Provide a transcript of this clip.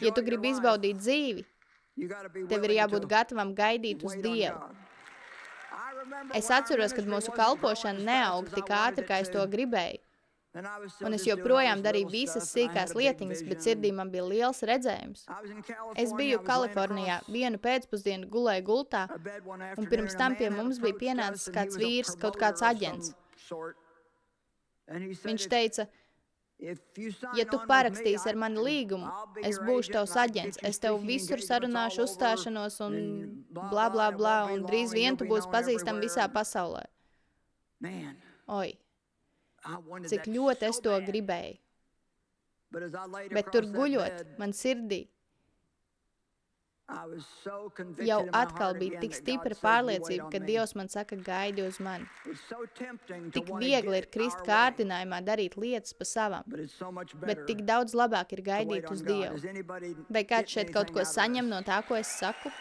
Ja tu gribi izbaudīt dzīvi, tev ir jābūt gatavam gaidīt uz Dievu. Es atceros, kad mūsu kalpošana neauga tik ātri, kā es to gribēju. Un es joprojām darīju visas sīkās lietiņas, bet sirdī man bija liels redzējums. Es biju Kalifornijā, vienu pēcpusdienu gulēju gultā, un pirms tam pie mums bija pienācis kāds vīrs, kaut kāds aģents. Viņš teica, ja tu parakstīsi ar mani līgumu, es būšu tavs aģents, es tev visur sarunāšu uzstāšanos un blā, blā, blā, un drīz vien tu būsi pazīstam visā pasaulē. Oi, cik ļoti es to gribēju. Bet tur guļot, man sirdī jau atkal bija tik stipra pārliecība, ka Dievs man saka, gaidi uz mani. Tik viegli ir krist kārdinājumā darīt lietas pa savam, bet tik daudz labāk ir gaidīt uz Dievu. Vai kāds šeit kaut ko saņem no tā, ko es saku?